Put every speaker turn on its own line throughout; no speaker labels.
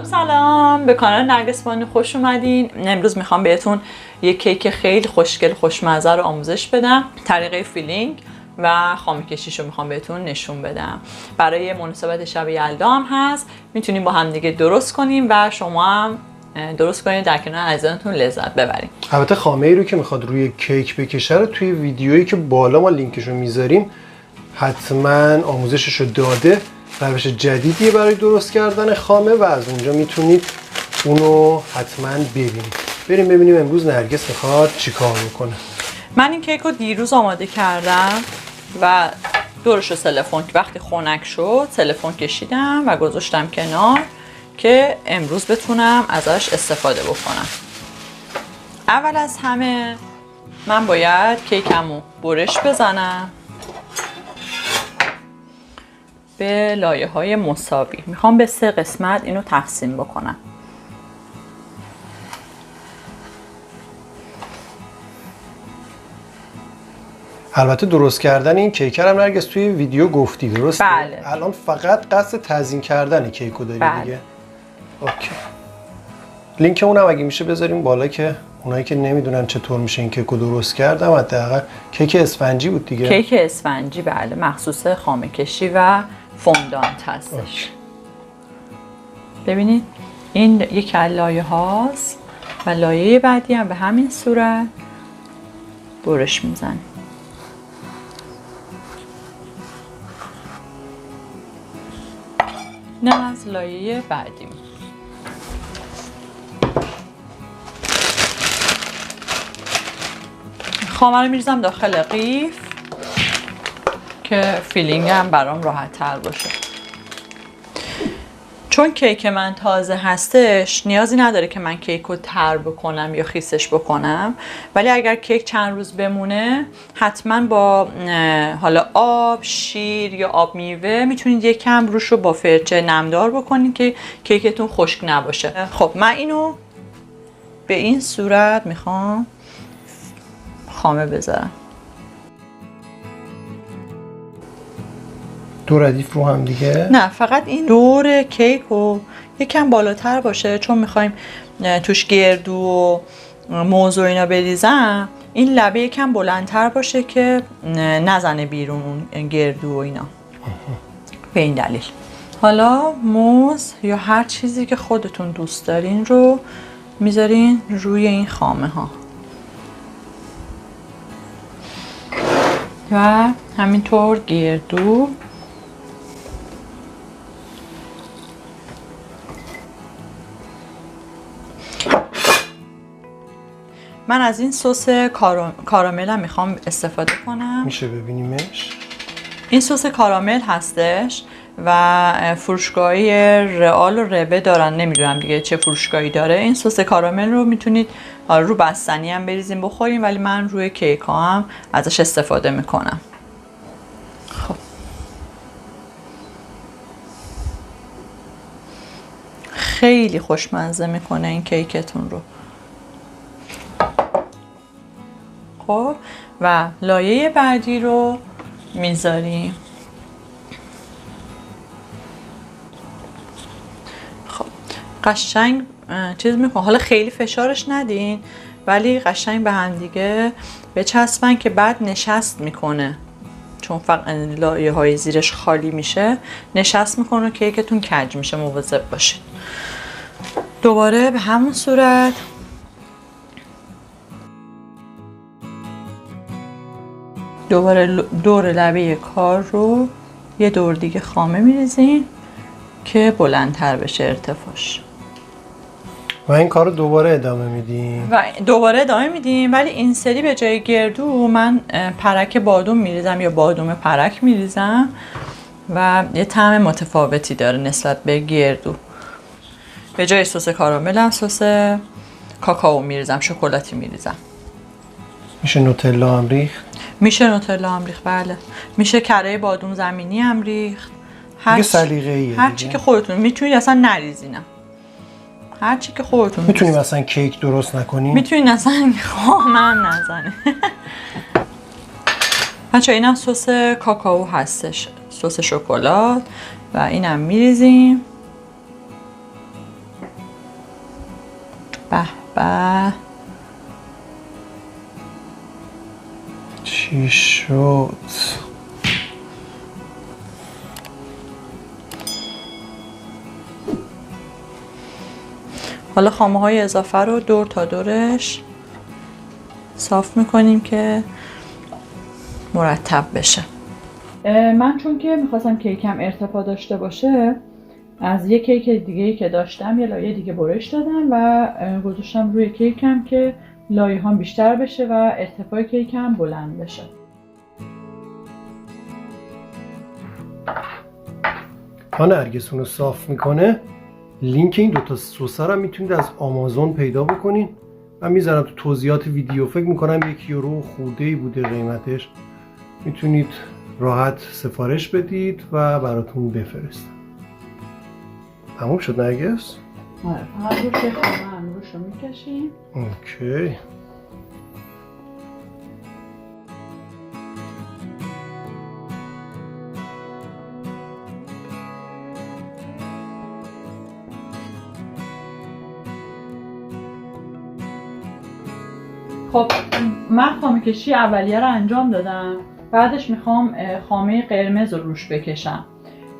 سلام به کانال نرگس بانو خوش اومدین. امروز میخوام بهتون یک کیک خیلی خوشگل خوشمزه رو آموزش بدم. طریقه فیلینگ و خامه کشیشو میخوام بهتون نشون بدم. برای مناسبت شب یلدا هم هست، میتونیم با هم دیگه درست کنیم و شما هم درست کنید در کنار عزیزانتون لذت ببرید.
البته خامه ای رو که میخواد روی کیک بکشه رو توی ویدیویی که بالا ما لینکشو میذاریم حتما آموزششو داده. روش جدیدیه برای درست کردن خامه و از اونجا میتونید اونو حتما ببینید. بریم ببینیم امروز نرگس میخواد چیکار بکنه.
من این کیک رو دیروز آماده کردم و دورش رو سلفون وقتی خنک شد سلفون کشیدم و گذاشتم کنار که امروز بتونم ازش استفاده بکنم. اول از همه من باید کیکمو برش بزنم به لایه های مساوی. میخوام به 3 قسمت اینو تقسیم بکنم.
البته درست کردن این کیک هم نرگس توی ویدیو گفتی، درسته؟
بله.
الان فقط قصد تزیین کردن کیکو داری.
بله.
دیگه اوکی. لینک اونم اگه میشه بذاریم بالا که اونایی که نمیدونن چطور میشه این کیکو درست کردم. حداقل کیک اسفنجی بود دیگه.
کیک اسفنجی، بله، مخصوص خامه کشی و فوندانت هستش.
اوکی.
ببینید این یک لایه هاست و لایه بعدی هم به همین صورت برش میزنیم. نه از لایه بعدی. خامه رو میریزم داخل قیف که فیلینگ هم برام راحت تر باشه. چون کیک من تازه هستش نیازی نداره که من کیک رو تر بکنم یا خیسش بکنم، ولی اگر کیک چند روز بمونه حتما با حالا آب، شیر یا آب میوه میتونید یکم روش رو با فرچه نمدار بکنید که کیکتون خشک نباشه. خب من اینو به این صورت میخوام خامه بذارم.
دو ردیف رو هم دیگه؟
نه، فقط این دور کیک رو یکم بالاتر باشه، چون میخوایم توش گردو و موز و اینا بریزم. این لبه یکم بلندتر باشه که نزنه بیرون اون گردو و اینا. به این دلیل. حالا موز یا هر چیزی که خودتون دوست دارین رو میذارین روی این خامه ها و همینطور گردو. من از این سس کارامل هم میخوام استفاده کنم.
میشه ببینیمش؟
این سس کارامل هستش و فروشگاهی رئال و روه دارن، نمیدونم دیگه چه فروشگاهی داره. این سس کارامل رو میتونید رو بستنی هم بریزین بخورین، ولی من روی کیک ها هم ازش استفاده میکنم. خب خیلی خوشمزه میکنه این کیکتون رو. خب و لایه بعدی رو میذاریم. خب قشنگ چیز میکنه. حالا خیلی فشارش ندین ولی قشنگ به هم دیگه بچسبن که بعد نشست میکنه، چون فقط لایه های زیرش خالی میشه نشست میکنه و کیکتون کج میشه. مواظب باشید. دوباره به همون صورت دوباره دور لبه کار رو یه دور دیگه خامه میریزین که بلندتر بشه ارتفاعش
و این کار رو دوباره ادامه میدیم
ولی این سری به جای گردو من پرک بادوم میریزم یا بادوم پرک میریزم و یه طعم متفاوتی داره نسبت به گردو. به جای سس کارامل هم سس کاکائو میریزم، شکلاتی میریزم.
میشه نوتلا هم ریخت؟
میشه نوتلا هم ریخت، بله. میشه کره بادوم زمینی هم ریخت. هر چی که خودتون میتونید اصلا نریزینم. هر چی که خودتون
میتونیم اصلا کیک درست نکنیم.
میتونید اصلا خامه هم نزنه. بچه اینم سس کاکائو هستش، سس شکلات و اینم میریزیم به به.
چی شد؟
حالا خامه های اضافه رو دور تا دورش صاف میکنیم که مرتب بشه. من چون که میخواستم کیکم ارتفاع داشته باشه، از یه کیک دیگه‌ای که داشتم یه لایه دیگه برش دادم و گذاشتم روی کیکم که لایه هم بیشتر بشه و ارتفاع کیکم بلند بشه.
تا نرگس اونو صاف میکنه، لینک این دوتا سس رو میتونید از آمازون پیدا بکنین. من میذارم تو توضیحات ویدیو، فکر میکنم 1 یورو خورده‌ای بوده قیمتش. میتونید راحت سفارش بدید و براتون بفرستم. تموم شد نرگس؟
آره، فقط روش خامه روش رو میکشیم.
اوکی.
خب من خامه کشی اولیه رو انجام دادم. بعدش میخوام خامه قرمز رو روش بکشم.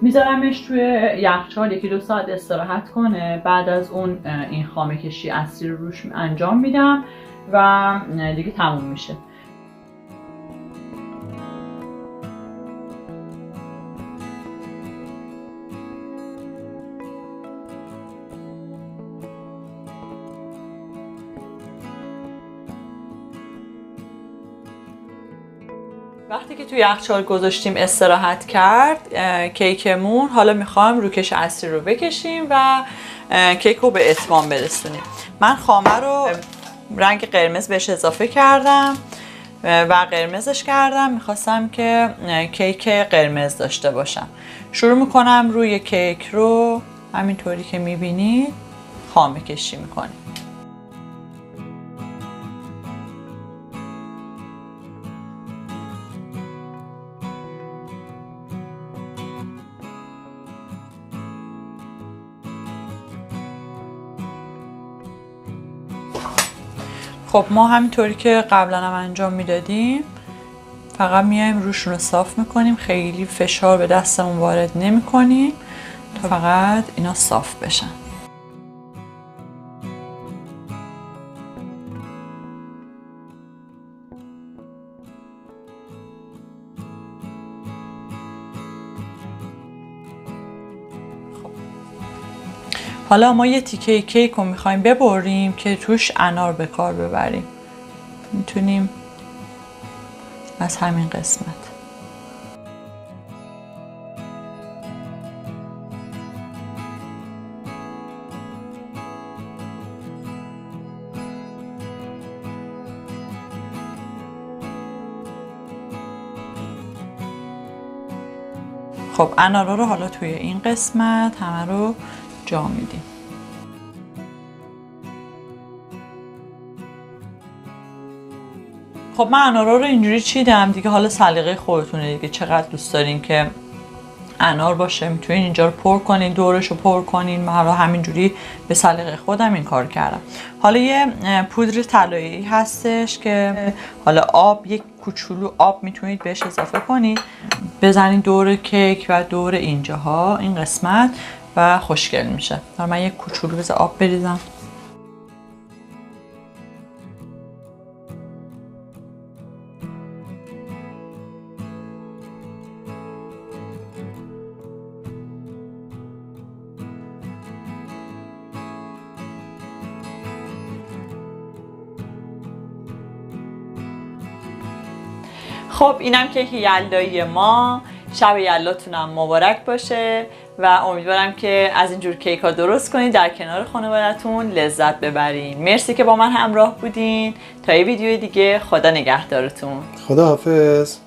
میذارمش توی یخچال 1-2 ساعت استراحت کنه. بعد از اون این خامه کشی اصلی رو روش انجام میدم و دیگه تموم میشه. وقتی که توی یخچال گذاشتیم استراحت کرد کیکمون، حالا میخوایم روکش اصلی رو بکشیم و کیک رو به اتمام برسونیم. من خامه رو رنگ قرمز بهش اضافه کردم و قرمزش کردم. میخواستم که کیک قرمز داشته باشم. شروع میکنم روی کیک رو همینطوری که میبینید خامه کشی میکنیم. خب ما همینطوری که قبلا هم انجام میدادیم فقط میایم روشون رو صاف میکنیم. خیلی فشار به دستمون وارد نمی کنیم تا فقط اینا صاف بشن. حالا ما یه تیکه کیک رو میخوایم ببریم که توش انار به کار ببریم. میتونیم از همین قسمت. خب انارا رو حالا توی این قسمت همه رو جا میدیم. خب من انارا رو اینجوری چیدم دیگه. حالا سلیقه خودتونه دیگه، چقدر دوست دارین که انار باشه میتونین اینجا رو پر کنین، دورش رو پر کنین. من حالا همینجوری به سلیقه خودم این کار کردم. حالا یه پودر طلایی هستش که حالا آب، یک کوچولو آب میتونید بهش اضافه کنید، بزنین دور کیک و دور اینجاها این قسمت و خوشگل میشه. حالا من یک کوچولو بذار آب بریزم. خب اینم کیک یلدایی ما. شب یلداتونم مبارک باشه و امیدوارم که از اینجور کیک ها درست کنید، در کنار خانوادتون لذت ببرین. مرسی که با من همراه بودین. تا یه ویدیو دیگه، خدا نگهدارتون.
خدا حافظ.